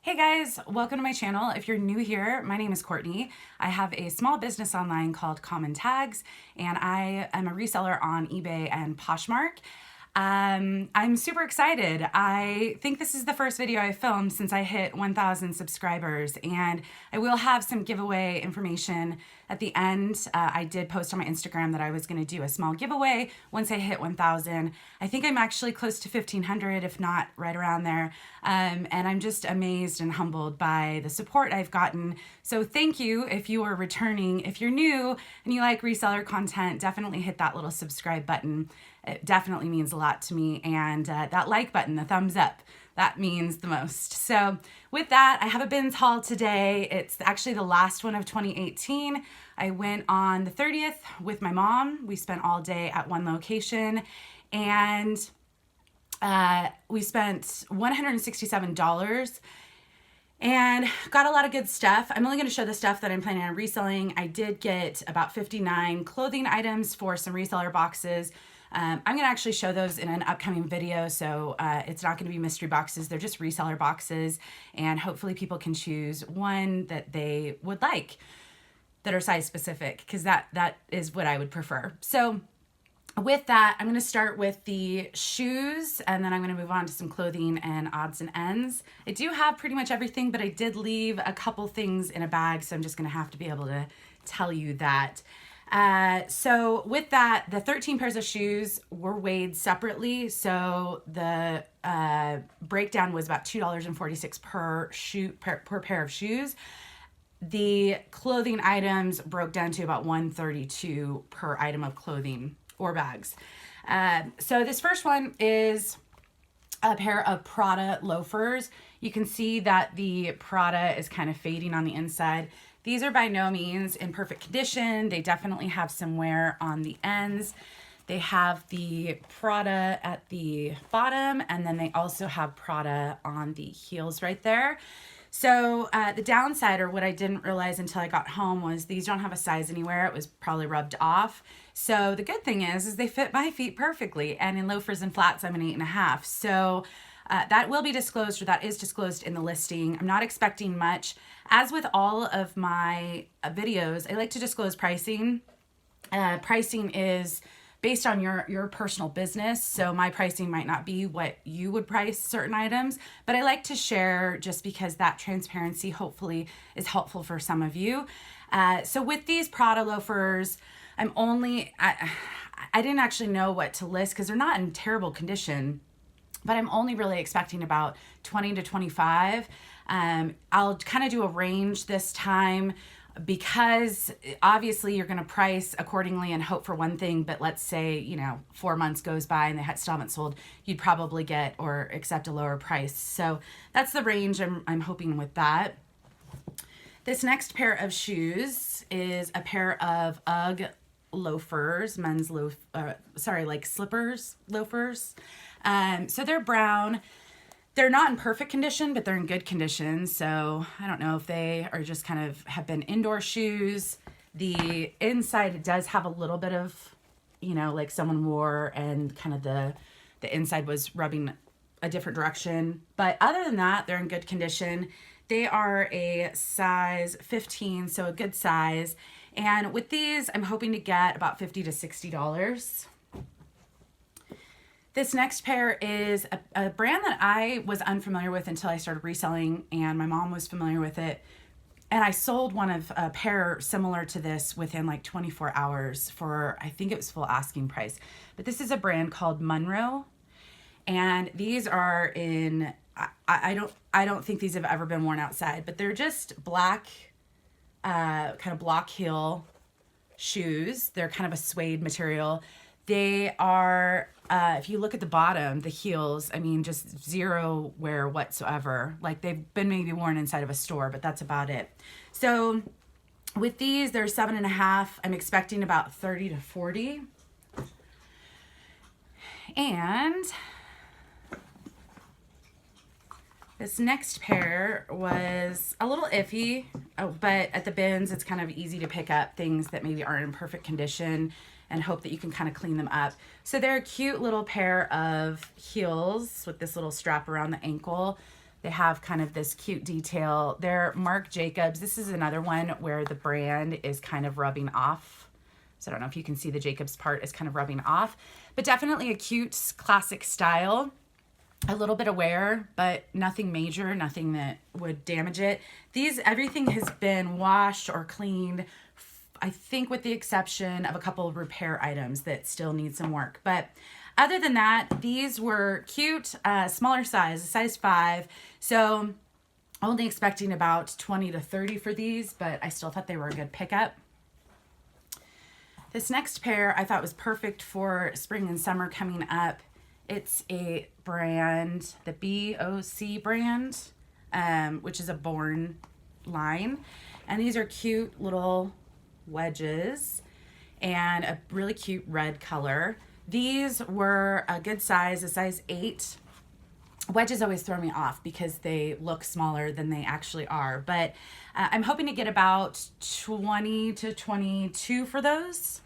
Hey guys, welcome to my channel. If you're new here, my name is Courtney. I have a small business online called COMMONTAGS, and I am a reseller on eBay and Poshmark. I'm super excited. I think this is the first video I filmed since I hit 1,000 subscribers, and I will have some giveaway information at the end. I did post on my Instagram that I was going to do a small giveaway once I hit 1,000. I think I'm actually close to 1,500, if not right around there. And I'm just amazed and humbled by the support I've gotten. So thank you if you are returning. If you're new and you like reseller content, definitely hit that little subscribe button. It definitely means a lot to me. And that like button, the thumbs up, that means the most. So with that, I have a bins haul today. It's actually the last one of 2018. I went on the 30th with my mom. We spent all day at one location, and we spent $167 and got a lot of good stuff. I'm only going to show the stuff that I'm planning on reselling. I did get about 59 clothing items for some reseller boxes. I'm going to actually show those in an upcoming video, so it's not going to be mystery boxes. They're just reseller boxes, and hopefully people can choose one that they would like that are size specific, because that is what I would prefer. So with that, I'm going to start with the shoes, and then I'm going to move on to some clothing and odds and ends. I do have pretty much everything, but I did leave a couple things in a bag, so I'm just going to have to be able to tell you that. So with that, the 13 pairs of shoes were weighed separately. So the breakdown was about $2.46 per pair of shoes. The clothing items broke down to about $1.32 per item of clothing or bags. So this first one is a pair of Prada loafers. You can see that the Prada is kind of fading on the inside. These are by no means in perfect condition. They definitely have some wear on the ends. They have the Prada at the bottom, and then they also have Prada on the heels right there. So the downside, or what I didn't realize until I got home, was these don't have a size anywhere. It was probably rubbed off. So the good thing is they fit my feet perfectly. And in loafers and flats, I'm an 8.5. So that will be disclosed, or that is disclosed in the listing. I'm not expecting much. As with all of my videos, I like to disclose pricing. Pricing is based on your personal business, so my pricing might not be what you would price certain items, but I like to share just because that transparency hopefully is helpful for some of you. So with these Prada loafers, I didn't actually know what to list because they're not in terrible condition, but I'm only really expecting about 20 to 25. I'll kind of do a range this time because obviously you're going to price accordingly and hope for one thing, but let's say, 4 months goes by and they still haven't sold, you'd probably get or accept a lower price. So that's the range I'm hoping with that. This next pair of shoes is a pair of Ugg loafers, slippers loafers. So they're brown. They're not in perfect condition, but they're in good condition. So I don't know if they are just kind of have been indoor shoes. The inside does have a little bit of, like someone wore and kind of the inside was rubbing a different direction. But other than that, they're in good condition. They are a size 15, so a good size. And with these, I'm hoping to get about $50 to $60. This next pair is a brand that I was unfamiliar with until I started reselling, and my mom was familiar with it. And I sold a pair similar to this within like 24 hours for, I think it was full asking price. But this is a brand called Monroe. And these are in, I don't think these have ever been worn outside, but they're just black, kind of block heel shoes. They're kind of a suede material. They are, if you look at the bottom, the heels, just zero wear whatsoever. Like they've been maybe worn inside of a store, but that's about it. So with these, they're 7.5. I'm expecting about 30 to 40. And this next pair was a little iffy, but at the bins, it's kind of easy to pick up things that maybe aren't in perfect condition and hope that you can kind of clean them up. So they're a cute little pair of heels with this little strap around the ankle. They have kind of this cute detail. They're Marc Jacobs. This is another one where the brand is kind of rubbing off. So I don't know if you can see the Jacobs part is kind of rubbing off, but definitely a cute classic style. A little bit of wear, but nothing major, nothing that would damage it. Everything has been washed or cleaned, I think with the exception of a couple of repair items that still need some work. But other than that, these were cute, smaller size, a size 5. So only expecting about 20 to 30 for these, but I still thought they were a good pickup. This next pair I thought was perfect for spring and summer coming up. It's a brand, the BOC brand, which is a Born line. And these are cute little wedges and a really cute red color. These were a good size, a size 8. Wedges always throw me off because they look smaller than they actually are. But I'm hoping to get about 20 to 22 for those.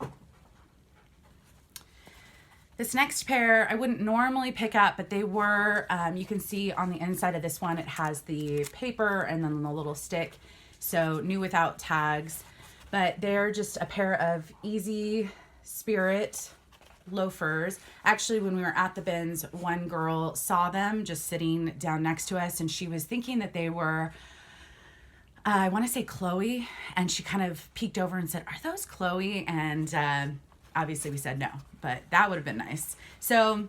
This next pair I wouldn't normally pick up, but they were, you can see on the inside of this one, it has the paper and then the little stick. So new without tags, but they're just a pair of Easy Spirit loafers. Actually, when we were at the bins, one girl saw them just sitting down next to us and she was thinking that they were, I want to say Chloe, and she kind of peeked over and said, "Are those Chloe?" And obviously we said no, but that would have been nice. So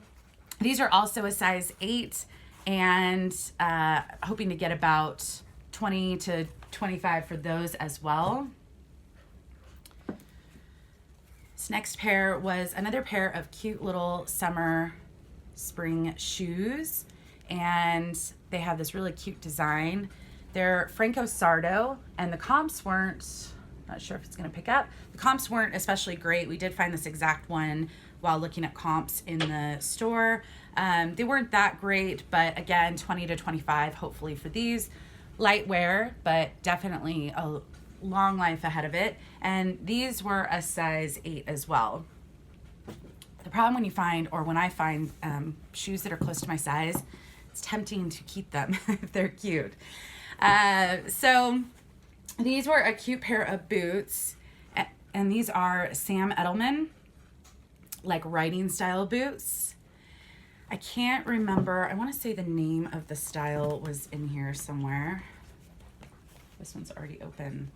these are also a size 8 and hoping to get about 20 to 25 for those as well. This next pair was another pair of cute little summer spring shoes, and they have this really cute design. They're Franco Sardo, and the comps weren't, not sure if it's going to pick up. The comps weren't especially great. We did find this exact one while looking at comps in the store. They weren't that great, but again, 20 to 25 hopefully for these. Light wear, but definitely a long life ahead of it. And these were a size 8 as well. The problem when I find shoes that are close to my size, it's tempting to keep them if they're cute. So these were a cute pair of boots, and these are Sam Edelman, like riding style boots. I can't remember, I want to say the name of the style was in here somewhere. This one's already open.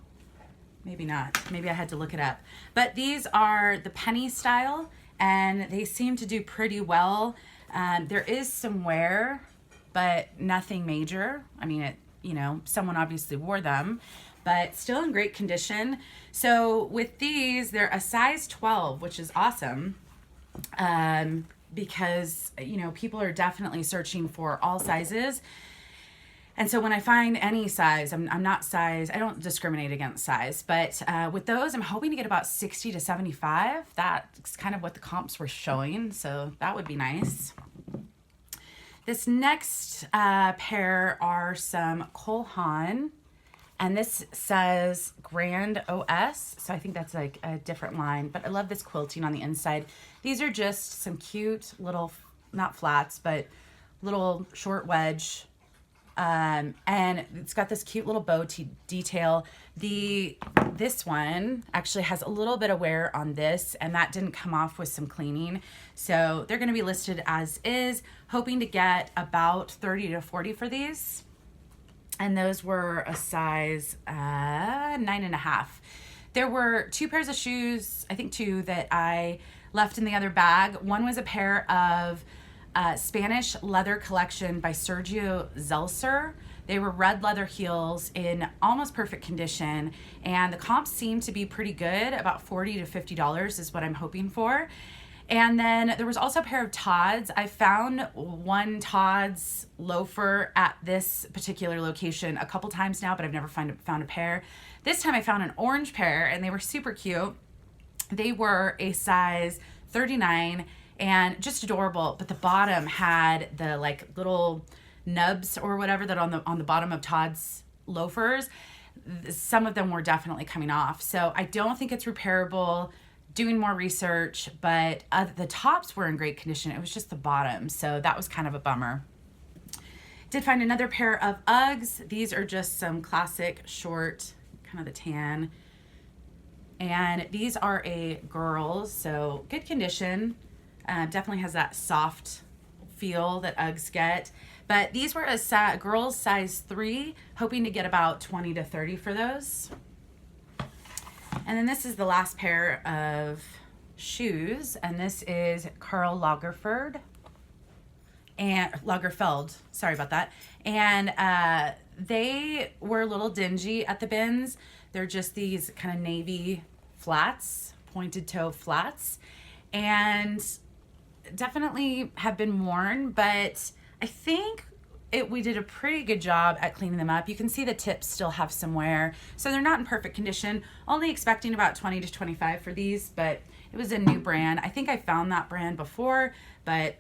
Maybe not, maybe I had to look it up. But these are the penny style, and they seem to do pretty well. There is some wear, but nothing major. I mean, someone obviously wore them, but still in great condition. So with these, they're a size 12, which is awesome, because, people are definitely searching for all sizes. And so when I find any size, I don't discriminate against size, but with those, I'm hoping to get about 60 to 75. That's kind of what the comps were showing, so that would be nice. This next pair are some Haan, and this says Grand OS, so I think that's like a different line, but I love this quilting on the inside. These are just some cute little, not flats, but little short wedge, and it's got this cute little bow detail. This one actually has a little bit of wear on this, and that didn't come off with some cleaning. So they're going to be listed as is, hoping to get about 30 to 40 for these. And those were a size 9.5. There were 2 pairs of shoes, I think 2, that I left in the other bag. One was a pair of Spanish leather collection by Sergio Zelser. They were red leather heels in almost perfect condition, and the comps seem to be pretty good. About $40 to $50 is what I'm hoping for. And then there was also a pair of Tod's. I found one Tod's loafer at this particular location a couple times now, but I've never found a pair. This time I found an orange pair, and they were super cute. They were a size 39 and just adorable, but the bottom had the like little nubs or whatever that on the bottom of Tod's loafers. Some of them were definitely coming off. So I don't think it's repairable. Doing more research, but the tops were in great condition. It was just the bottom, so that was kind of a bummer. Did find another pair of Uggs. These are just some classic short, kind of the tan. And these are a girls, so good condition. Definitely has that soft feel that Uggs get. But these were a girls size 3, hoping to get about 20 to 30 for those. And then this is the last pair of shoes, and this is Karl Lagerfeld. And Lagerfeld, sorry about that. And they were a little dingy at the bins. They're just these kind of navy flats, pointed toe flats, and definitely have been worn, but I think we did a pretty good job at cleaning them up. You can see the tips still have some wear, so they're not in perfect condition. Only expecting about 20 to 25 for these, but it was a new brand. I think I found that brand before, but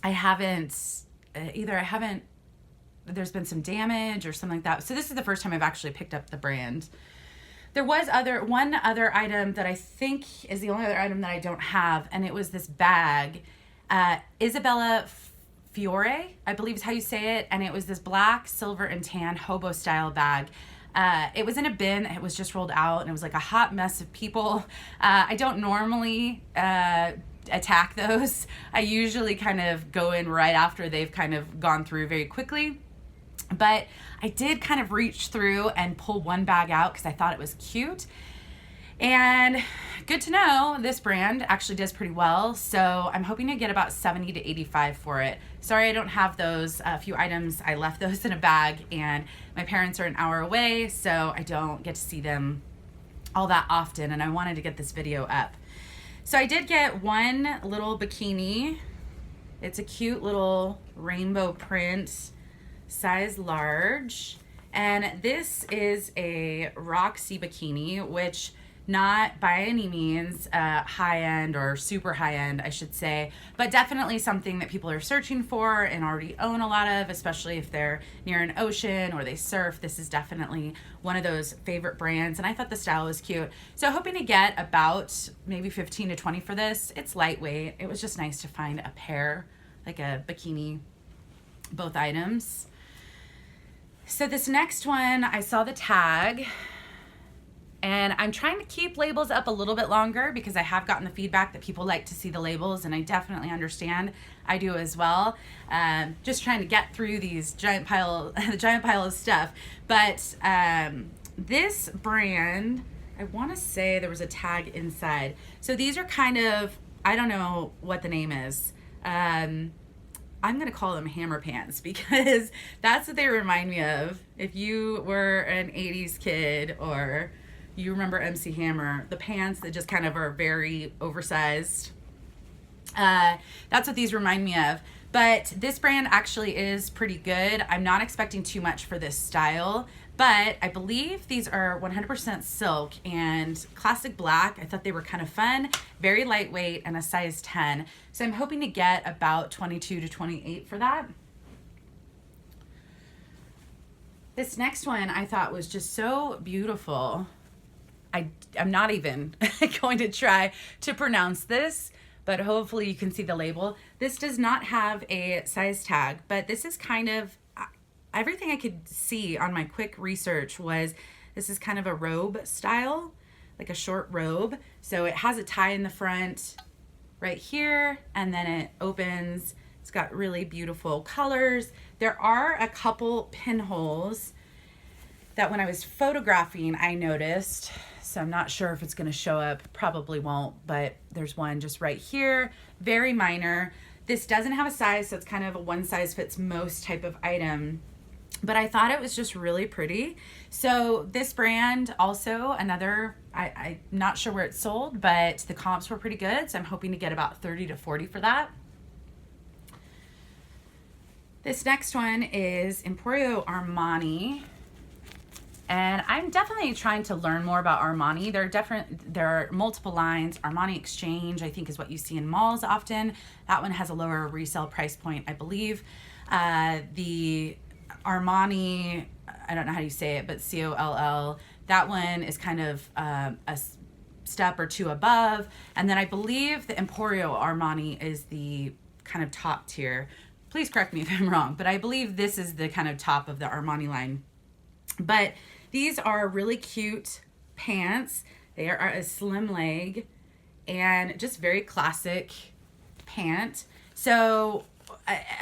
I haven't, there's been some damage or something like that. So this is the first time I've actually picked up the brand. There was one other item that I think is the only other item that I don't have, and it was this bag. Isabella Fiore, I believe is how you say it, and it was this black, silver, and tan hobo style bag. It was in a bin. It was just rolled out, and it was like a hot mess of people. I don't normally attack those. I usually kind of go in right after they've kind of gone through very quickly. But I did kind of reach through and pull one bag out because I thought it was cute. And good to know, this brand actually does pretty well. So I'm hoping to get about 70 to 85 for it. Sorry I don't have those few items. I left those in a bag, and my parents are an hour away, so I don't get to see them all that often, and I wanted to get this video up. So I did get one little bikini. It's a cute little rainbow print, size large, and this is a Roxie Bikini, which not by any means high-end or super high-end, I should say, but definitely something that people are searching for and already own a lot of, especially if they're near an ocean or they surf. This is definitely one of those favorite brands, and I thought the style was cute. So hoping to get about maybe 15 to 20 for this. It's lightweight. It was just nice to find a pair, like a bikini, both items. So this next one, I saw the tag, and I'm trying to keep labels up a little bit longer because I have gotten the feedback that people like to see the labels, and I definitely understand. I do as well. Just trying to get through these giant pile of stuff. But this brand, I want to say there was a tag inside. So these are kind of, I don't know what the name is. I'm going to call them hammer pants because that's what they remind me of. If you were an 80s kid or you remember MC Hammer, the pants that just kind of are very oversized. That's what these remind me of. But this brand actually is pretty good. I'm not expecting too much for this style, but I believe these are 100% silk and classic black. I thought they were kind of fun, very lightweight, and a size 10. So I'm hoping to get about 22 to 28 for that. This next one I thought was just so beautiful. I'm not even going to try to pronounce this, but hopefully you can see the label. This does not have a size tag, but this is kind of, everything I could see on my quick research was this is kind of a robe style, like a short robe. So it has a tie in the front right here, and then it opens. It's got really beautiful colors. There are a couple pinholes that when I was photographing, I noticed. So I'm not sure if it's gonna show up, probably won't, but there's one just right here, very minor. This doesn't have a size, so it's kind of a one size fits most type of item, but I thought it was just really pretty. So this brand also, another, I'm not sure where it's sold, but the comps were pretty good, so I'm hoping to get about 30 to 40 for that. This next one is Peru Armani. And I'm definitely trying to learn more about Armani. There are multiple lines. Armani Exchange, I think, is what you see in malls often. That one has a lower resale price point, I believe. The Armani, I don't know how you say it, but COLL, that one is kind of a step or two above. And then I believe the Emporio Armani is the kind of top tier. please correct me if I'm wrong, but I believe this is the kind of top of the Armani line. But these are really cute pants. They are a slim leg and just very classic pant. So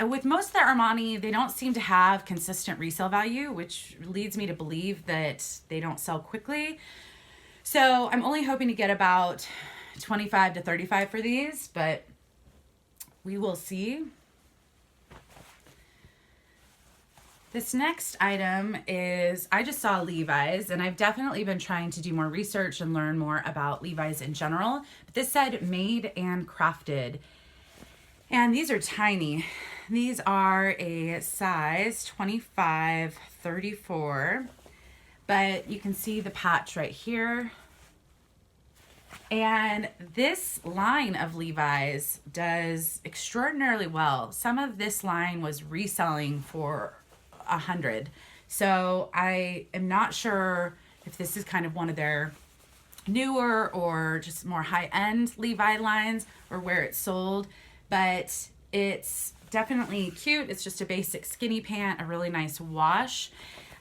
with most of the Armani, they don't seem to have consistent resale value, which leads me to believe that they don't sell quickly. So I'm only hoping to get about 25 to 35 for these, but we will see. This next item is, I just saw Levi's, and I've definitely been trying to do more research and learn more about Levi's in general. But this said made and crafted. And these are tiny. These are a size 25-34, but you can see the patch right here. And this line of Levi's does extraordinarily well. Some of this line was reselling for $100. So I am not sure if this is kind of one of their newer or just more high-end Levi lines or where it's sold, but it's definitely cute. It's just a basic skinny pant, a really nice wash.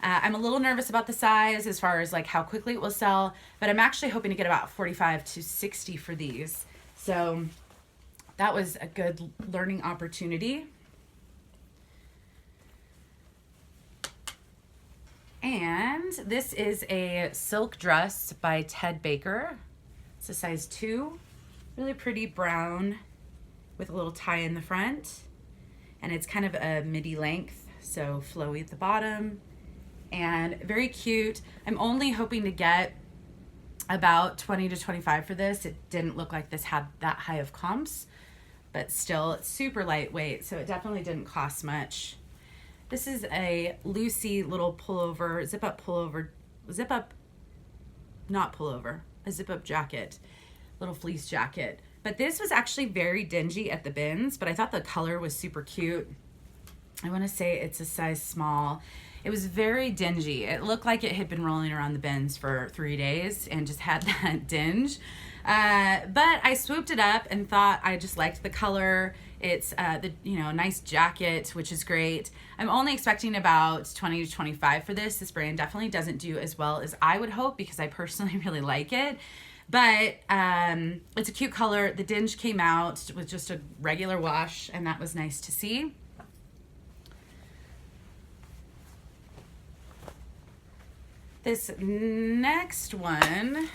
I'm a little nervous about the size as far as like how quickly it will sell, but I'm actually hoping to get about 45 to 60 for these. So that was a good learning opportunity. And this is a silk dress by Ted Baker. It's a size 2, really pretty brown with a little tie in the front. And it's kind of a midi length, so flowy at the bottom. And very cute. I'm only hoping to get about 20 to 25 for this. It didn't look like this had that high of comps, but still it's super lightweight, so it definitely didn't cost much. This is a loosey little pullover, a zip-up jacket, little fleece jacket. But this was actually very dingy at the bins, but I thought the color was super cute. I want to say it's a size small. It was very dingy. It looked like it had been rolling around the bins for 3 days and just had that dinge. But I swooped it up and thought I just liked the color. It's nice jacket, which is great. I'm only expecting about 20 to 25 for this. This brand definitely doesn't do as well as I would hope because I personally really like it. But it's a cute color. The dinge came out with just a regular wash, and that was nice to see. This next one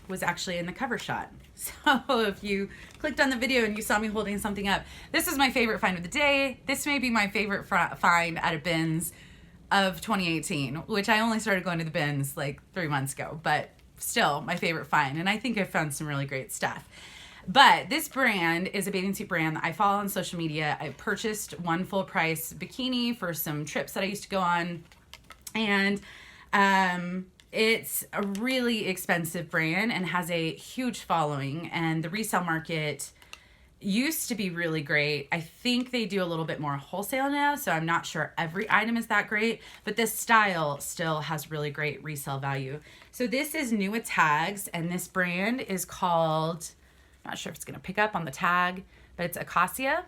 was actually in the cover shot. So if you clicked on the video and you saw me holding something up, this is my favorite find of the day. This may be my favorite find out of bins of 2018, which I only started going to the bins like 3 months ago, but still my favorite find. And I think I found some really great stuff. But this brand is a bathing suit brand that I follow on social media. I purchased one full price bikini for some trips that I used to go on. And it's a really expensive brand and has a huge following, and the resale market used to be really great. I think they do a little bit more wholesale now, so I'm not sure every item is that great, but this style still has really great resale value. So this is new at tags, and this brand is called, I'm not sure if it's going to pick up on the tag, but it's Acacia.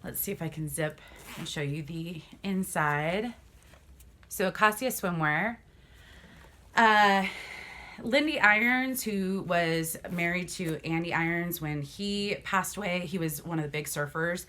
Let's see if I can zip and show you the inside. So Acacia swimwear. Lindy Irons, who was married to Andy Irons when he passed away, he was one of the big surfers.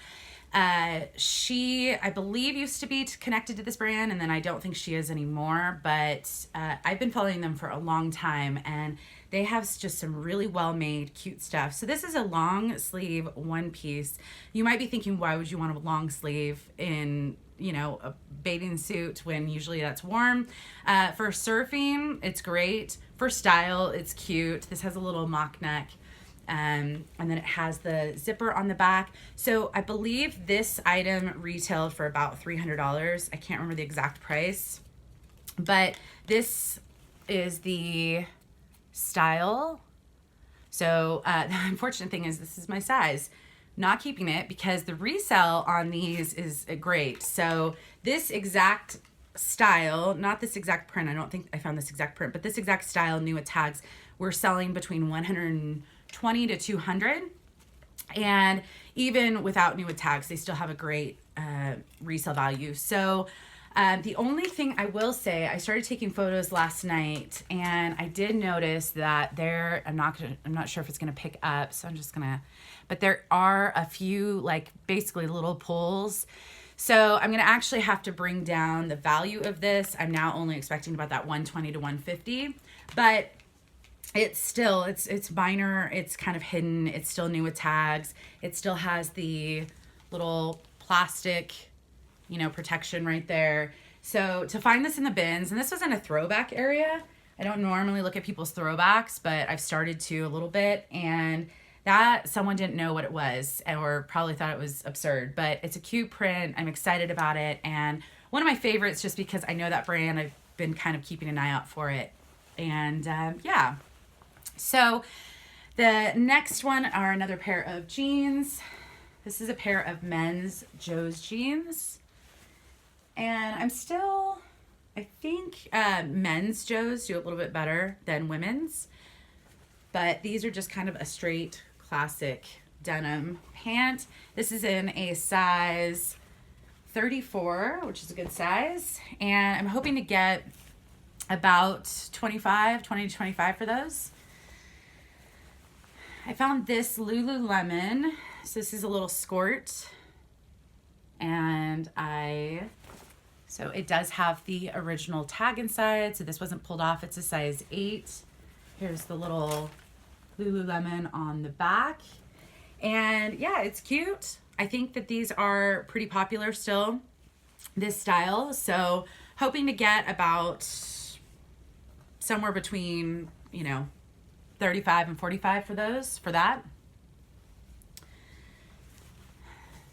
She, I believe, used to be connected to this brand, and then I don't think she is anymore, but I've been following them for a long time, and they have just some really well-made, cute stuff. So this is a long sleeve one piece. You might be thinking, why would you want a long sleeve in, a bathing suit when usually that's warm? For surfing, it's great. For style, it's cute. This has a little mock neck. And then it has the zipper on the back. So I believe this item retailed for about $300. I can't remember the exact price, but this is the style. So the unfortunate thing is this is my size. Not keeping it because the resale on these is great. So this exact style, not this exact print, I don't think I found this exact print, but this exact style, new at tags, we're selling between $120 to $200. And even without new with tags, they still have a great resale value. So the only thing I will say, I started taking photos last night, and I did notice that I'm not sure if it's gonna pick up, so I'm just gonna, but there are a few like basically little pulls. So I'm gonna actually have to bring down the value of this. I'm now only expecting about that 120 to 150, but it's still, it's minor, it's kind of hidden, it's still new with tags. It still has the little plastic, you know, protection right there. So to find this in the bins, and this was in a throwback area. I don't normally look at people's throwbacks, but I've started to a little bit, and that someone didn't know what it was or probably thought it was absurd, but it's a cute print. I'm excited about it. And one of my favorites just because I know that brand. I've been kind of keeping an eye out for it. And yeah. So the next one are another pair of jeans. This is a pair of men's Joe's jeans. And I think men's Joe's do a little bit better than women's. But these are just kind of a straight classic denim pant. This is in a size 34, which is a good size. And I'm hoping to get about 20 to 25 for those. I found this Lululemon. So this is a little skirt. And so it does have the original tag inside. So this wasn't pulled off. It's a size 8. Here's the little Lululemon on the back. And yeah, it's cute. I think that these are pretty popular still, this style. So hoping to get about somewhere between, 35 and 45 for that.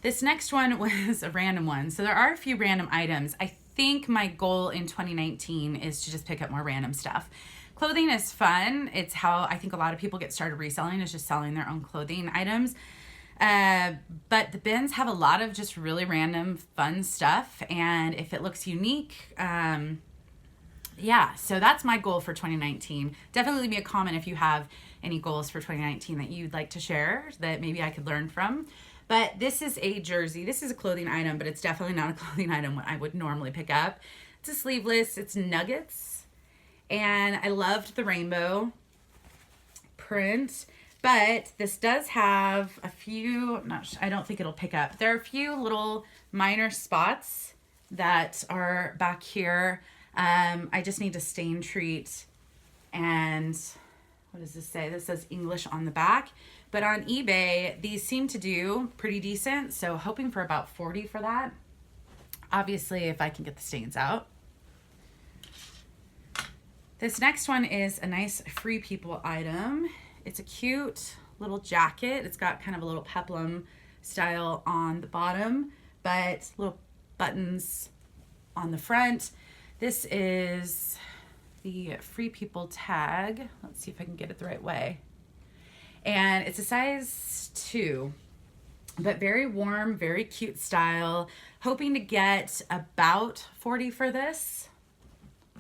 This next one was a random one. So there are a few random items. I think my goal in 2019 is to just pick up more random stuff. Clothing is fun. It's how I think a lot of people get started reselling, is just selling their own clothing items. But the bins have a lot of just really random fun stuff. And if it looks unique, yeah, so that's my goal for 2019. Definitely leave me a comment if you have any goals for 2019 that you'd like to share that maybe I could learn from. But this is a jersey. This is a clothing item, but it's definitely not a clothing item I would normally pick up. It's a sleeveless, it's nuggets. And I loved the rainbow print, but this does have a few, I don't think it'll pick up. There are a few little minor spots that are back here. I just need to stain treat. And what does this say? This says English on the back. But on eBay, these seem to do pretty decent. So hoping for about 40 for that. Obviously, if I can get the stains out. This next one is a nice Free People item. It's a cute little jacket. It's got kind of a little peplum style on the bottom, but little buttons on the front. This is the Free People tag. Let's see if I can get it the right way. And it's a size 2, but very warm, very cute style. Hoping to get about 40 for this,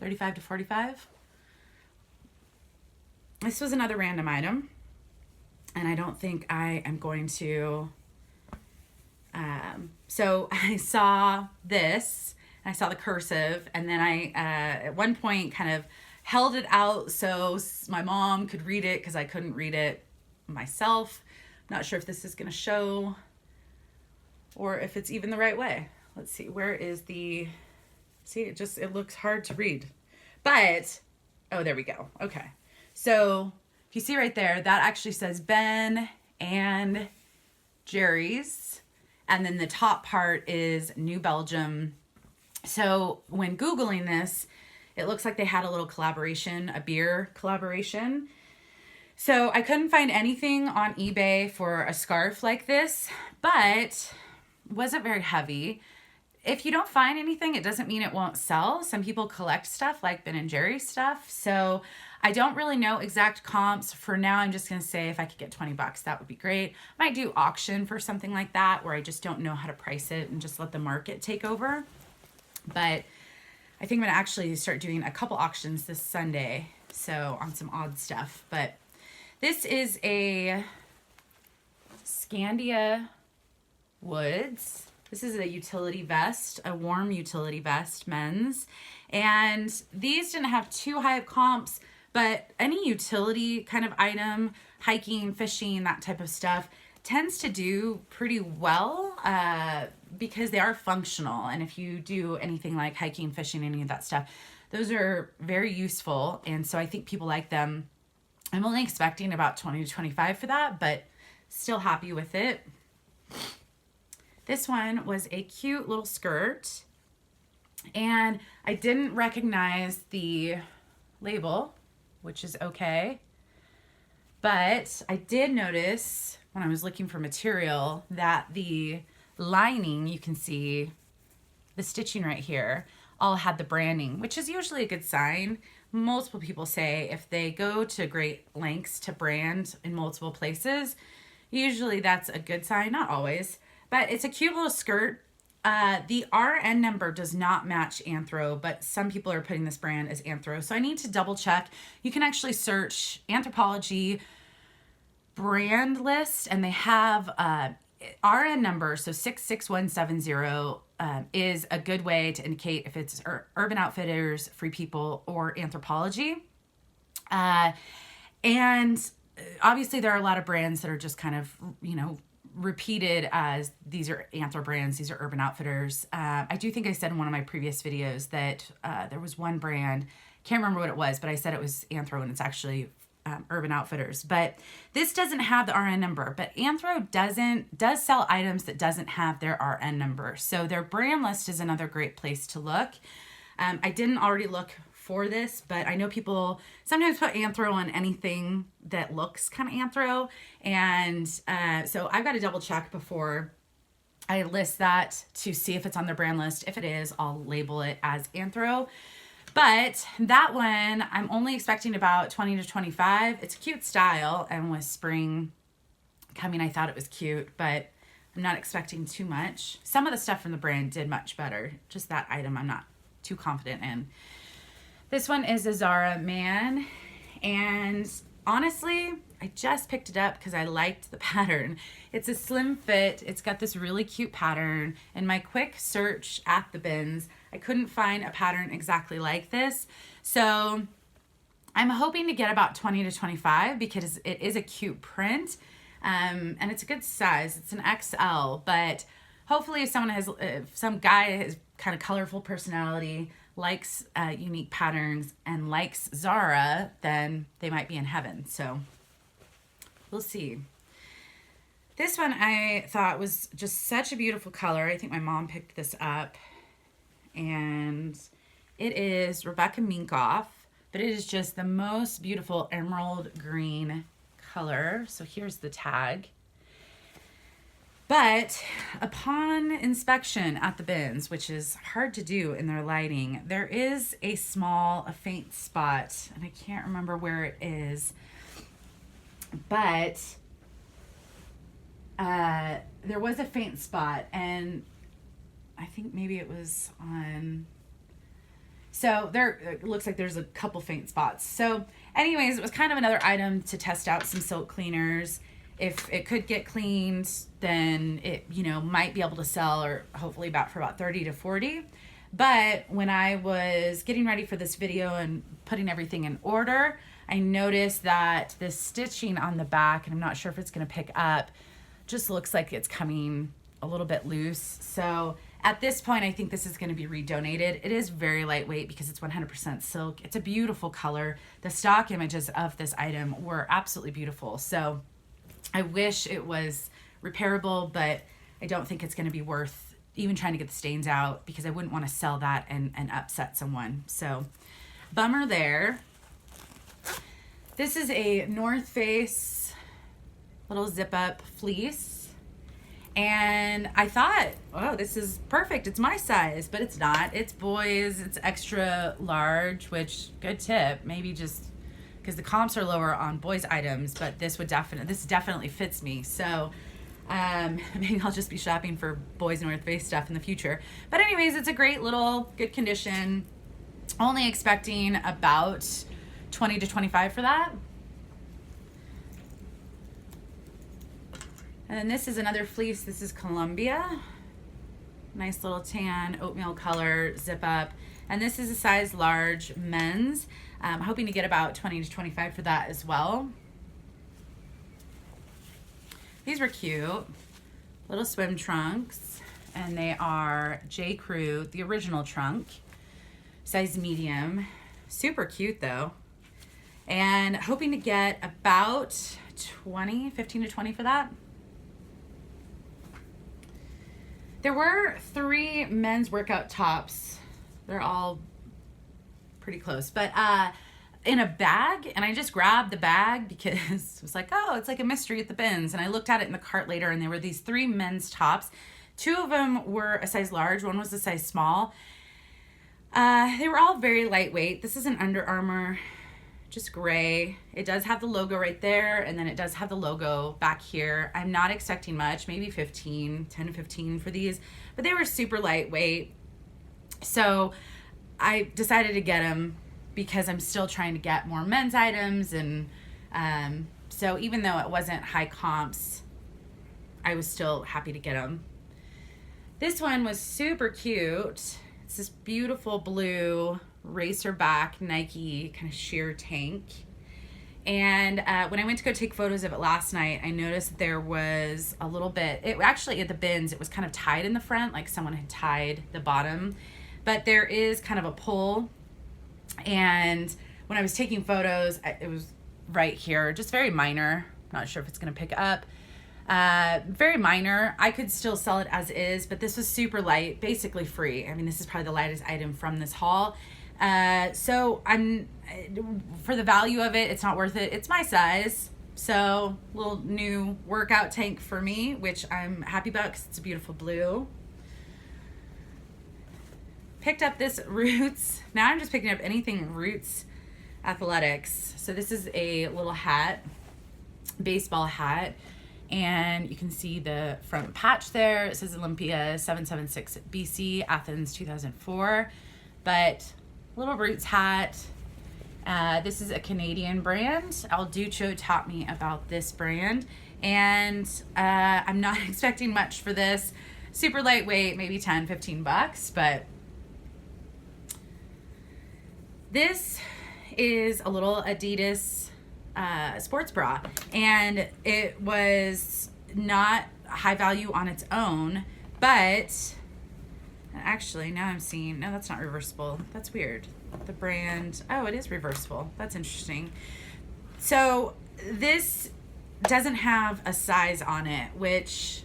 35 to 45. This was another random item, and I don't think I am going to, so I saw this, and I saw the cursive, and then I, at one point, kind of held it out so my mom could read it, because I couldn't read it myself. I'm not sure if this is going to show, or if it's even the right way. Let's see, where is the, see, it looks hard to read, but, oh, there we go, okay. So if you see right there, that actually says Ben and Jerry's. And then the top part is New Belgium. So when Googling this, it looks like they had a little collaboration, a beer collaboration. So I couldn't find anything on eBay for a scarf like this, but wasn't very heavy. If you don't find anything, it doesn't mean it won't sell. Some people collect stuff like Ben and Jerry's stuff. So I don't really know exact comps. For now, I'm just going to say if I could get 20 bucks, that would be great. I might do auction for something like that where I just don't know how to price it and just let the market take over. But I think I'm going to actually start doing a couple auctions this Sunday. So on some odd stuff. But this is a Scandia Woods. This is a utility vest, a warm utility vest, men's. And these didn't have too high of comps, but any utility kind of item, hiking, fishing, that type of stuff, tends to do pretty well because they are functional. And if you do anything like hiking, fishing, any of that stuff, those are very useful. And so I think people like them. I'm only expecting about 20 to 25 for that, but still happy with it. This one was a cute little skirt, and I didn't recognize the label, which is okay. But I did notice when I was looking for material that the lining, you can see the stitching right here, all had the branding, which is usually a good sign. Multiple people say if they go to great lengths to brand in multiple places, usually that's a good sign, not always. But it's a cute little skirt. The RN number does not match Anthro, but some people are putting this brand as Anthro. So I need to double check. You can actually search Anthropologie brand list, and they have RN number, so 66170 is a good way to indicate if it's Urban Outfitters, Free People, or Anthropologie. And obviously there are a lot of brands that are just kind of, you know, repeated as these are Anthro brands, these are Urban Outfitters. I do think I said in one of my previous videos that there was one brand, can't remember what it was, but I said it was Anthro and it's actually Urban Outfitters. But this doesn't have the RN number, but Anthro does sell items that doesn't have their RN number. So their brand list is another great place to look. I didn't already look for this, but I know people sometimes put Anthro on anything that looks kind of Anthro. And so I've got to double check before I list that to see if it's on their brand list. If it is, I'll label it as Anthro. But that one, I'm only expecting about 20 to 25. It's a cute style, and with spring coming, I thought it was cute, but I'm not expecting too much. Some of the stuff from the brand did much better. Just that item I'm not too confident in. This one is a Zara Man, and honestly, I just picked it up because I liked the pattern. It's a slim fit. It's got this really cute pattern. In my quick search at the bins, I couldn't find a pattern exactly like this. So I'm hoping to get about 20 to 25 because it is a cute print, and it's a good size. It's an XL, but hopefully if some guy has kind of colorful personality, likes unique patterns, and likes Zara, then they might be in heaven. So we'll see. This one I thought was just such a beautiful color. I think my mom picked this up, and it is Rebecca Minkoff, but it is just the most beautiful emerald green color. So here's the tag. But upon inspection at the bins, which is hard to do in their lighting, there is a faint spot, and I can't remember where it is, but there was a faint spot, and I think maybe it was on, so it looks like there's a couple faint spots. So anyways, it was kind of another item to test out some silk cleaners. If it could get cleaned, then it, you know, might be able to sell, or hopefully for about 30 to 40. But when I was getting ready for this video and putting everything in order, I noticed that this stitching on the back, and I'm not sure if it's going to pick up, just looks like it's coming a little bit loose. So at this point, I think this is going to be redonated. It is very lightweight because it's 100% silk. It's a beautiful color. The stock images of this item were absolutely beautiful. So I wish it was repairable, but I don't think it's going to be worth even trying to get the stains out because I wouldn't want to sell that and upset someone. So bummer there. This is a North Face little zip up fleece. And I thought, oh, this is perfect. It's my size, but it's not. It's boys. It's extra large, which good tip. Maybe just because the comps are lower on boys items, but this definitely fits me. So maybe I'll just be shopping for boys North Face stuff in the future. But anyways, it's a great little good condition. Only expecting about 20 to 25 for that. And then this is another fleece. This is Columbia. Nice little tan, oatmeal color, zip up. And this is a size large men's. I'm hoping to get about 20 to 25 for that as well. These were cute. Little swim trunks. And they are J. Crew, the original trunk. Size medium. Super cute though. And hoping to get about 15 to 20 for that. There were 3 men's workout tops. They're all pretty close, but in a bag, and I just grabbed the bag because it was like, oh, it's like a mystery at the bins. And I looked at it in the cart later, and there were these 3 men's tops. 2 of them were a size large, one was a size small. They were all very lightweight. This is an Under Armour, just gray. It does have the logo right there, and then it does have the logo back here. I'm not expecting much, maybe 10 to 15 for these, but they were super lightweight. So I decided to get them because I'm still trying to get more men's items, and so even though it wasn't high comps, I was still happy to get them. This one was super cute. It's this beautiful blue racer back Nike kind of sheer tank. And when I went to go take photos of it last night, I noticed that there was a little bit, it actually at the bins, it was kind of tied in the front, like someone had tied the bottom, but there is kind of a pull. And when I was taking photos, it was right here, just very minor. Not sure if it's going to pick up. Very minor. I could still sell it as is, but this was super light, basically free. I mean, this is probably the lightest item from this haul. So for the value of it, it's not worth it. It's my size. So little new workout tank for me, which I'm happy about because it's a beautiful blue. Picked up this Roots. Now I'm just picking up anything Roots Athletics. So this is a little hat, baseball hat. And you can see the front patch there. It says Olympia 776 BC, Athens 2004. But little Roots hat. This is a Canadian brand. Alducho taught me about this brand. And I'm not expecting much for this. Super lightweight, maybe 10, 15 bucks. But this is a little Adidas sports bra, and it was not high value on its own, but actually now I'm seeing, no, that's not reversible. That's weird. The brand, oh, it is reversible. That's interesting. So this doesn't have a size on it, which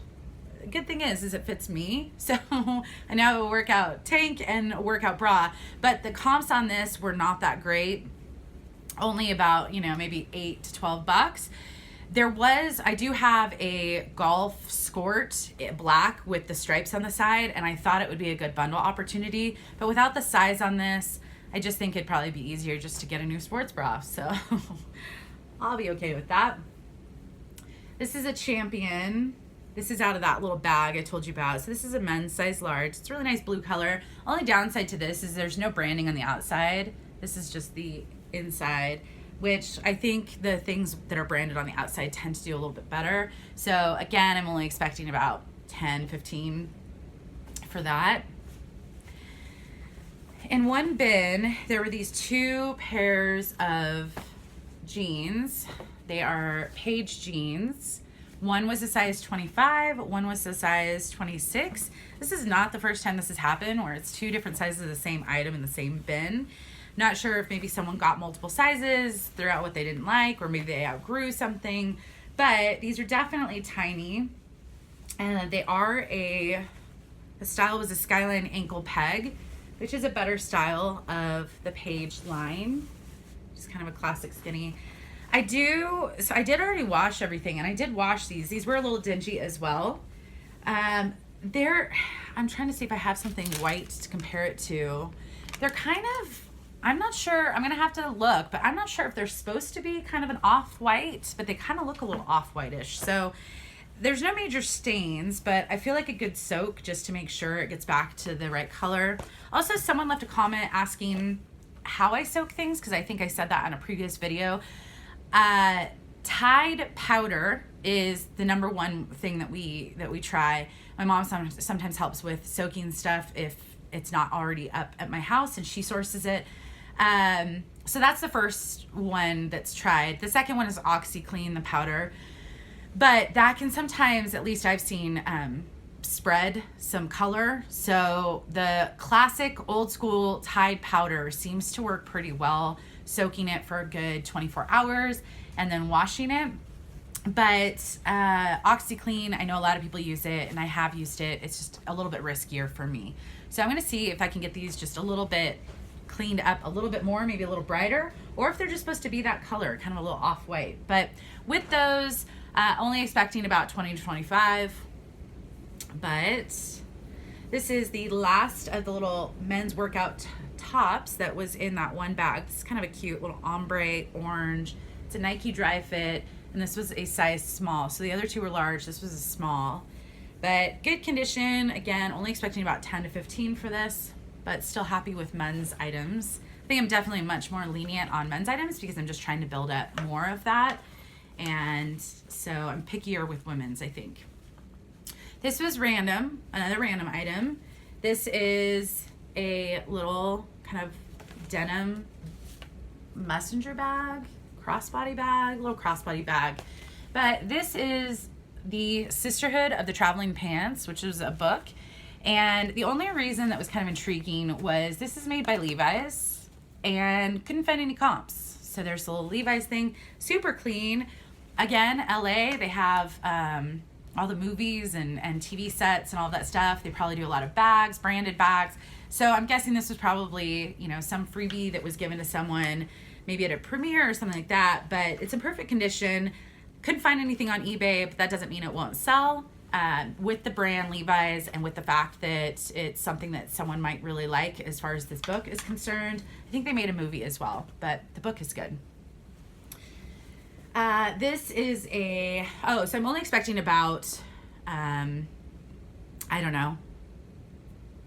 good thing is it fits me. So I now have a workout tank and a workout bra, but the comps on this were not that great. Only about, maybe 8 to 12 bucks. I do have a golf skort, black with the stripes on the side, and I thought it would be a good bundle opportunity, but without the size on this, I just think it'd probably be easier just to get a new sports bra, so I'll be okay with that. This is a Champion. This is out of that little bag I told you about. So this is a men's size large. It's a really nice blue color. Only downside to this is there's no branding on the outside. This is just the inside, which I think the things that are branded on the outside tend to do a little bit better. So again, I'm only expecting about 10, 15 for that. In one bin, there were these 2 pairs of jeans. They are Page jeans. One was a size 25, one was a size 26. This is not the first time this has happened where it's 2 different sizes of the same item in the same bin. Not sure if maybe someone got multiple sizes, threw out what they didn't like, or maybe they outgrew something, but these are definitely tiny. And they are the style was a Skyline ankle peg, which is a better style of the Page line. Just kind of a classic skinny. I did already wash everything, and I did wash these. These were a little dingy as well. I'm trying to see if I have something white to compare it to. They're kind of, I'm not sure, I'm gonna have to look, but I'm not sure if they're supposed to be kind of an off-white, but they kind of look a little off-whitish. So there's no major stains, but I feel like a good soak just to make sure it gets back to the right color. Also, someone left a comment asking how I soak things, because I think I said that in a previous video. Tide powder is the number one thing that we try. My mom sometimes helps with soaking stuff if it's not already up at my house, and she sources it. So that's the first one that's tried. The second one is OxyClean, the powder. But that can sometimes, at least I've seen, spread some color. So the classic old school Tide powder seems to work pretty well, soaking it for a good 24 hours and then washing it. But OxyClean, I know a lot of people use it, and I have used it. It's just a little bit riskier for me. So I'm going to see if I can get these just a little bit cleaned up a little bit more, maybe a little brighter, or if they're just supposed to be that color, kind of a little off-white. But with those, only expecting about 20 to 25. But this is the last of the little men's workout tops that was in that one bag. This is kind of a cute little ombre orange. It's a Nike dry fit, and this was a size small. So the other two were large, this was a small. But good condition. Again, only expecting about 10 to 15 for this, but still happy with men's items. I think I'm definitely much more lenient on men's items because I'm just trying to build up more of that. And so I'm pickier with women's, I think. This was random, another random item. This is a little kind of denim messenger bag, crossbody bag, little crossbody bag. But this is the Sisterhood of the Traveling Pants, which is a book. And the only reason that was kind of intriguing was this is made by Levi's and couldn't find any comps. So there's a little Levi's thing, super clean. Again, LA, they have all the movies and TV sets and all that stuff. They probably do a lot of bags, branded bags. So I'm guessing this was probably, you know, some freebie that was given to someone, maybe at a premiere or something like that. But it's in perfect condition. Couldn't find anything on eBay, but that doesn't mean it won't sell. With the brand Levi's and with the fact that it's something that someone might really like as far as this book is concerned. I think they made a movie as well, but the book is good. This is so I'm only expecting about, I don't know,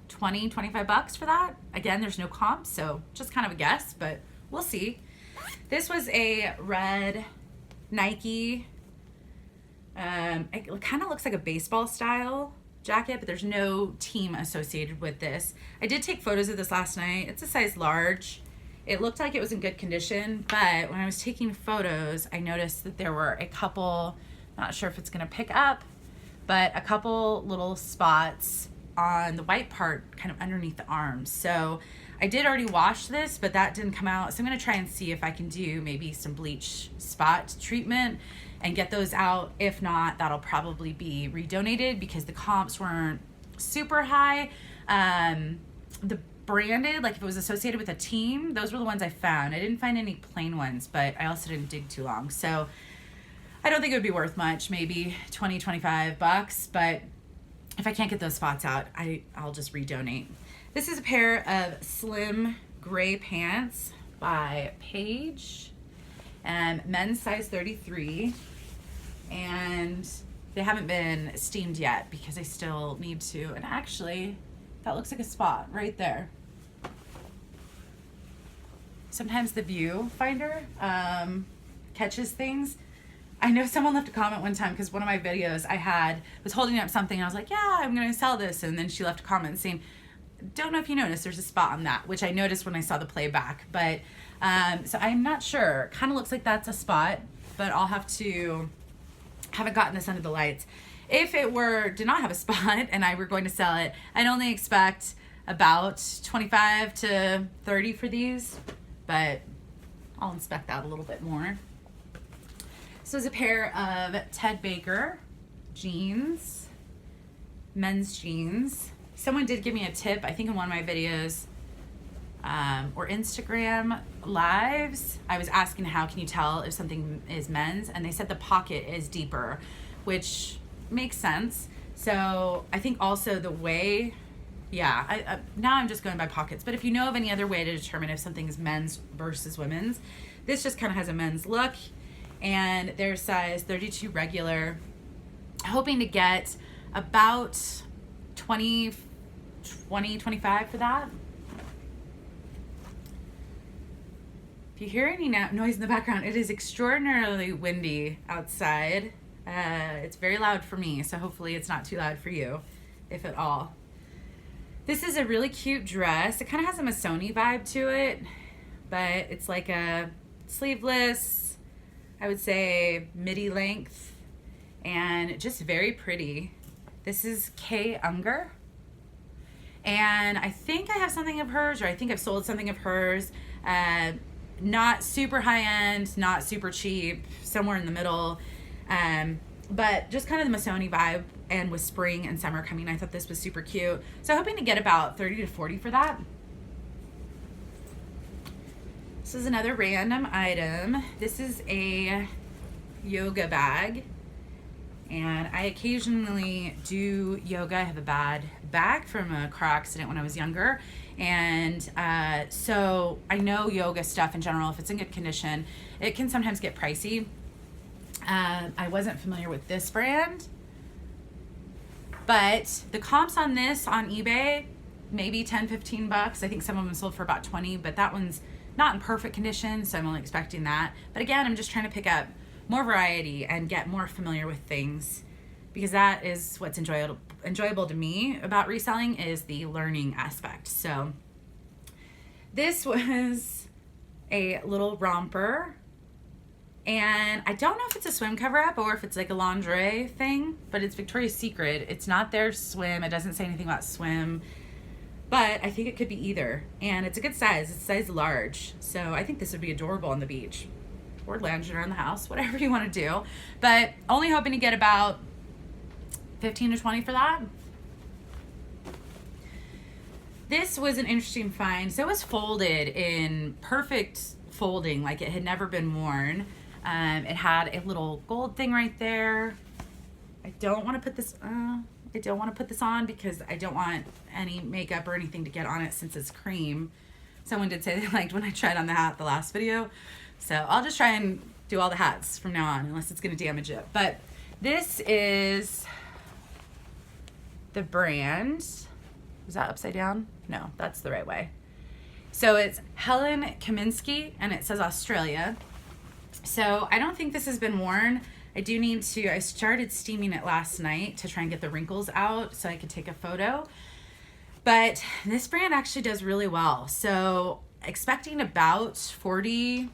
20, 25 bucks for that. Again, there's no comp, so just kind of a guess, but we'll see. This was a red Nike, it kind of looks like a baseball style jacket, but there's no team associated with this. I did take photos of this last night. It's a size large. It looked like it was in good condition, but when I was taking photos, I noticed that there were a couple, not sure if it's gonna pick up, but a couple little spots on the white part kind of underneath the arms. So I did already wash this, but that didn't come out. So I'm gonna try and see if I can do maybe some bleach spot treatment and get those out. If not, that'll probably be redonated because the comps weren't super high. The branded, like if it was associated with a team, those were the ones I found. I didn't find any plain ones, but I also didn't dig too long. So I don't think it would be worth much, maybe 20, 25 bucks, but if I can't get those spots out, I'll just redonate. This is a pair of slim gray pants by Paige, and men's size 33, and they haven't been steamed yet because I still need to, and actually that looks like a spot right there. Sometimes the viewfinder catches things. I know someone left a comment one time because one of my videos was holding up something and I was like, yeah, I'm gonna sell this, and then she left a comment saying, don't know if you noticed, there's a spot on that, which I noticed when I saw the playback, but so I'm not sure. Kind of looks like that's a spot, but I'll have to, haven't gotten this under the lights. If it did not have a spot and I were going to sell it, I'd only expect about 25 to 30 for these, but I'll inspect that a little bit more. This is a pair of Ted Baker jeans, men's jeans. Someone did give me a tip, I think in one of my videos or Instagram lives. I was asking how can you tell if something is men's, and they said the pocket is deeper, which makes sense. So I think also the way, yeah, now I'm just going by pockets, but if you know of any other way to determine if something is men's versus women's, this just kind of has a men's look, and they're size 32 regular. Hoping to get about 25 for that. If you hear any noise in the background, it is extraordinarily windy outside. It's very loud for me, so hopefully it's not too loud for you, if at all. This is a really cute dress. It kind of has a Missoni vibe to it, but it's like a sleeveless, I would say midi length, and just very pretty. This is Kay Unger, and I think I have something of hers, or I think I've sold something of hers. Not super high end, not super cheap, somewhere in the middle, but just kind of the Missoni vibe. And with spring and summer coming, I thought this was super cute. So hoping to get about 30 to 40 for that. This is another random item. This is a yoga bag, and I occasionally do yoga. I have a bad back from a car accident when I was younger, and so I know yoga stuff in general, if it's in good condition, it can sometimes get pricey. I wasn't familiar with this brand, but the comps on this on eBay, maybe 10, 15 bucks. I think some of them sold for about 20, but that one's not in perfect condition, so I'm only expecting that. But again, I'm just trying to pick up more variety and get more familiar with things, because that is what's enjoyable to me about reselling, is the learning aspect. So this was a little romper, and I don't know if it's a swim cover-up or if it's like a lingerie thing, but it's Victoria's Secret. It's not their swim. It doesn't say anything about swim, but I think it could be either. And it's a good size. It's size large. So I think this would be adorable on the beach or lounging around the house, whatever you want to do. But only hoping to get about 15 to 20 for that. This was an interesting find. So it was folded in perfect folding, like it had never been worn. It had a little gold thing right there. I don't want to put this on because I don't want any makeup or anything to get on it since it's cream. Someone did say they liked when I tried on the hat the last video. So I'll just try and do all the hats from now on, unless it's going to damage it. But this is the brand. Is that upside down? No, that's the right way. So it's Helen Kaminsky, and it says Australia. So I don't think this has been worn. I started steaming it last night to try and get the wrinkles out so I could take a photo. But this brand actually does really well. So expecting about 40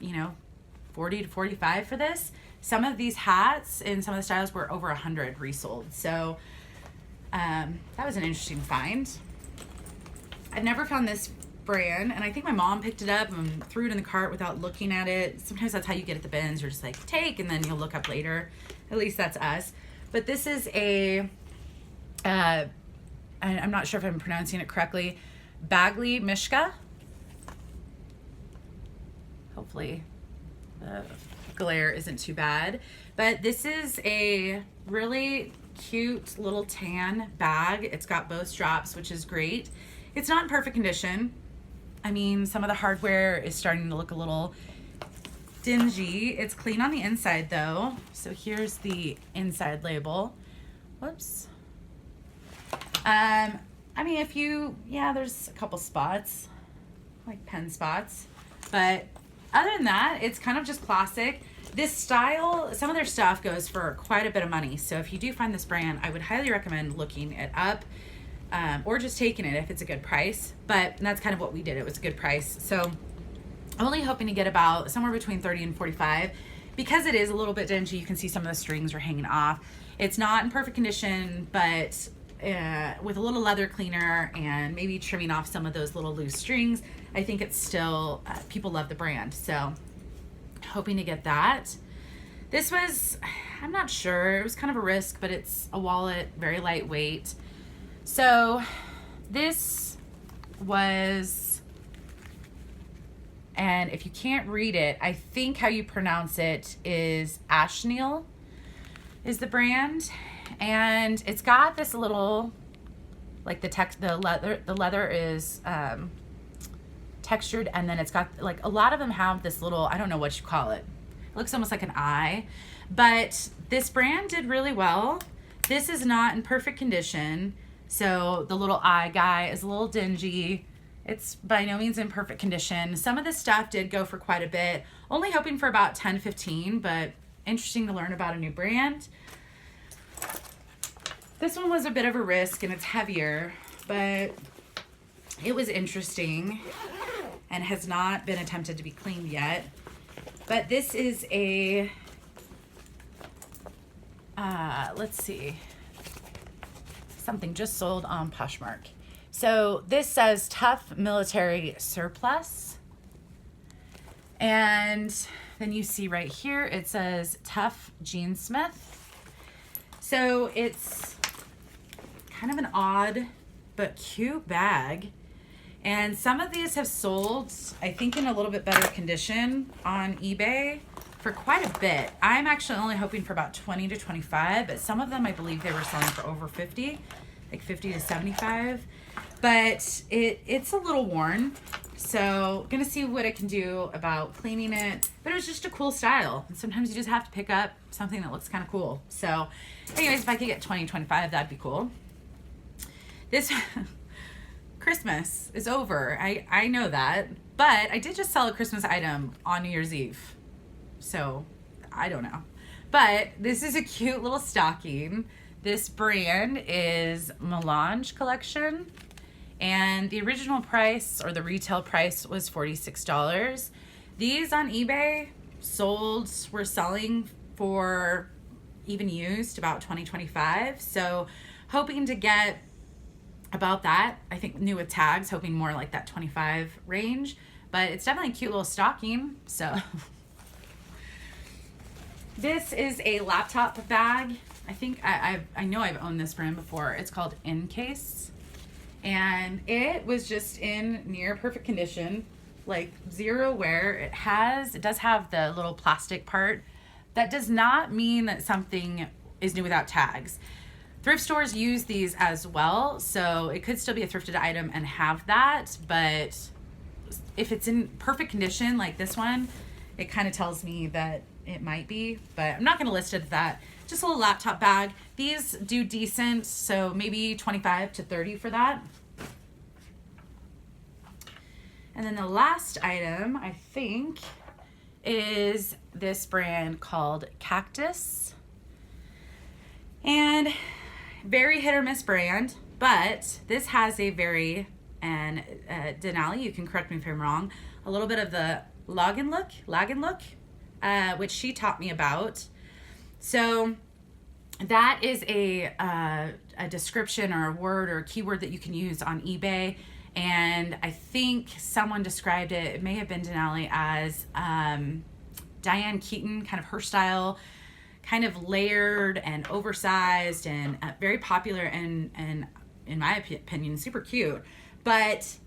to 45 for this. Some of these hats in some of the styles were over 100 resold. So that was an interesting find. I've never found this brand, and I think my mom picked it up and threw it in the cart without looking at it. Sometimes that's how you get at the bins. You're just like, take, and then you'll look up later. At least that's us. But this is a, I'm not sure if I'm pronouncing it correctly, Bagli Mishka. Hopefully the glare isn't too bad. But this is a really cute little tan bag. It's got bow straps, which is great. It's not in perfect condition. I mean, some of the hardware is starting to look a little dingy. It's clean on the inside though. So here's the inside label. Whoops. I mean, there's a couple spots, like pen spots, but other than that, it's kind of just classic. This style, some of their stuff goes for quite a bit of money. So if you do find this brand, I would highly recommend looking it up. Or just taking it if it's a good price. But that's kind of what we did. It was a good price. So I'm only hoping to get about somewhere between 30 and 45. Because it is a little bit dingy, you can see some of the strings are hanging off. It's not in perfect condition, but with a little leather cleaner and maybe trimming off some of those little loose strings, I think it's still, people love the brand. So hoping to get that. This was, I'm not sure, it was kind of a risk, but it's a wallet, very lightweight. So this was, and if you can't read it, I think how you pronounce it is Ashneel is the brand. And it's got this little, like the leather is textured, and then it's got, like, a lot of them have this little, I don't know what you call it. It looks almost like an eye, but this brand did really well. This is not in perfect condition. So the little eye guy is a little dingy. It's by no means in perfect condition. Some of the stuff did go for quite a bit, only hoping for about 10 to 15, but interesting to learn about a new brand. This one was a bit of a risk and it's heavier, but it was interesting and has not been attempted to be cleaned yet. But this is a, let's see, something just sold on Poshmark. So this says Tough Military Surplus. And then you see right here, it says Tough Jeansmith. So it's kind of an odd but cute bag. And some of these have sold, I think, in a little bit better condition on eBay for quite a bit. I'm actually only hoping for about 20 to 25, but some of them I believe they were selling for over 50, like 50 to 75. But it's a little worn, so gonna see what I can do about cleaning it. But it was just a cool style, and sometimes you just have to pick up something that looks kind of cool. So anyways, if I could get 20, 25, that'd be cool. This Christmas is over. I know that, but I did just sell a Christmas item on New Year's Eve, so I don't know. But this is a cute little stocking. This brand is Melange Collection, and the original price, or the retail price, was $46. These on eBay were selling for, even used, about $20, $25. So hoping to get about that. I think new with tags, hoping more like that 25 range, but it's definitely a cute little stocking. So this is a laptop bag. I think I know I've owned this brand before. It's called Encase, and it was just in near perfect condition, like zero wear. It does have the little plastic part. That does not mean that something is new without tags. Thrift stores use these as well, so it could still be a thrifted item and have that, but if it's in perfect condition like this one, it kind of tells me that it might be, but I'm not going to list it as that. Just a little laptop bag. These do decent, so maybe 25 to 30 for that. And then the last item, I think, is this brand called Cactus. And very hit or miss brand, but this has a very, and Denali, you can correct me if I'm wrong, a little bit of the Lagen look, which she taught me about. So that is a description or a word or a keyword that you can use on eBay. And I think someone described it, it may have been Denali, as Diane Keaton, kind of her style, kind of layered and oversized and very popular and in my opinion, super cute. But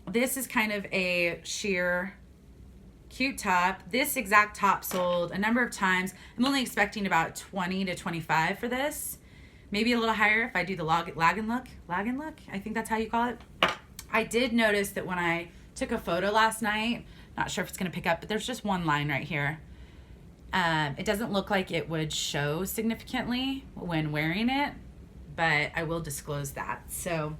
this is kind of a sheer cute top. This exact top sold a number of times. I'm only expecting about 20 to 25 for this. Maybe a little higher if I do the Lagen look. I think that's how you call it. I did notice that when I took a photo last night, not sure if it's gonna pick up, but there's just one line right here. It doesn't look like it would show significantly when wearing it, but I will disclose that. So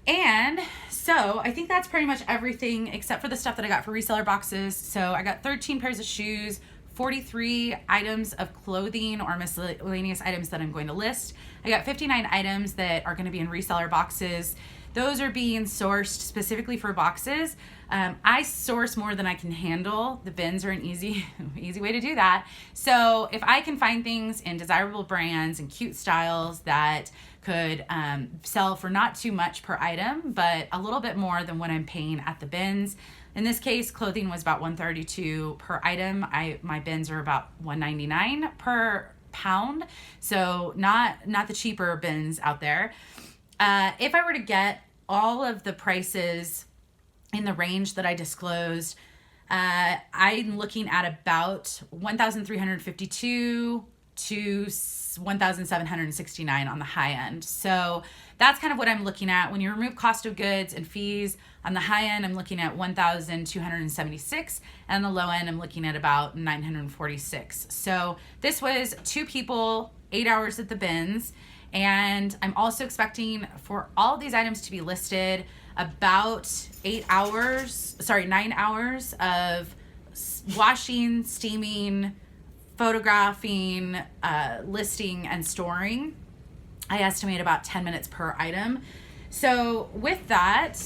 I think that's pretty much everything except for the stuff that I got for reseller boxes. So I got 13 pairs of shoes, 43 items of clothing or miscellaneous items that I'm going to list. I got 59 items that are going to be in reseller boxes. Those are being sourced specifically for boxes. I source more than I can handle. The bins are an easy way to do that. So if I can find things in desirable brands and cute styles that could sell for not too much per item, but a little bit more than what I'm paying at the bins. In this case, clothing was about $132 per item. My bins are about $199 per pound. So not the cheaper bins out there. If I were to get all of the prices in the range that I disclosed, I'm looking at about $1,352 to $1,769 on the high end. So that's kind of what I'm looking at. When you remove cost of goods and fees, on the high end, I'm looking at $1,276, and on the low end, I'm looking at about $946. So this was 2 people, 8 hours at the bins. And I'm also expecting for all of these items to be listed about 9 hours of washing, steaming, photographing, listing, and storing. I estimate about 10 minutes per item. So with that,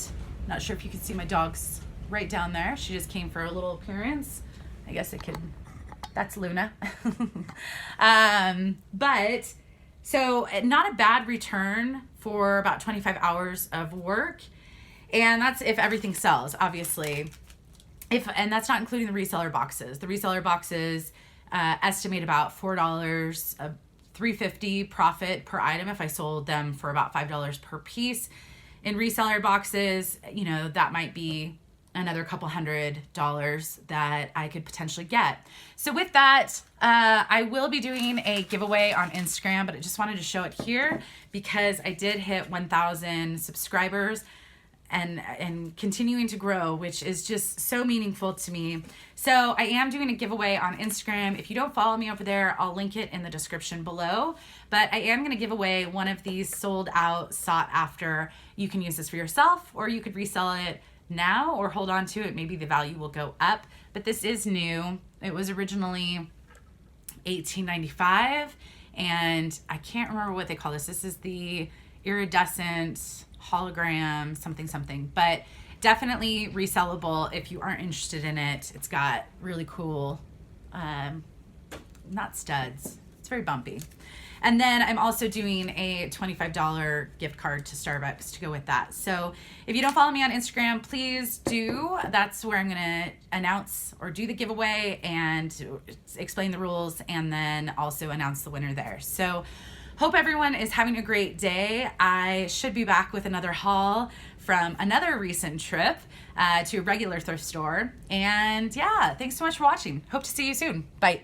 not sure if you can see my dog's right down there. She just came for a little appearance. I guess it could, that's Luna. But so not a bad return for about 25 hours of work. And that's if everything sells, obviously. And that's not including the reseller boxes. The reseller boxes estimate about $4, $3.50 profit per item if I sold them for about $5 per piece. In reseller boxes, you know, that might be another couple $100 that I could potentially get. So with that, I will be doing a giveaway on Instagram, but I just wanted to show it here because I did hit 1,000 subscribers and continuing to grow, which is just so meaningful to me. So I am doing a giveaway on Instagram. If you don't follow me over there, I'll link it in the description below. But I am going to give away one of these sold out, sought after. You can use this for yourself, or you could resell it now or hold on to it. Maybe the value will go up, but this is new. It was originally $18.95, and I can't remember what they call this. This is the iridescent hologram something, but definitely resellable if you aren't interested in it. It's got really cool, not studs. It's very bumpy. And then I'm also doing a $25 gift card to Starbucks to go with that. So if you don't follow me on Instagram, please do. That's where I'm gonna announce or do the giveaway and explain the rules, and then also announce the winner there. So hope everyone is having a great day. I should be back with another haul from another recent trip to a regular thrift store. And yeah, thanks so much for watching. Hope to see you soon. Bye.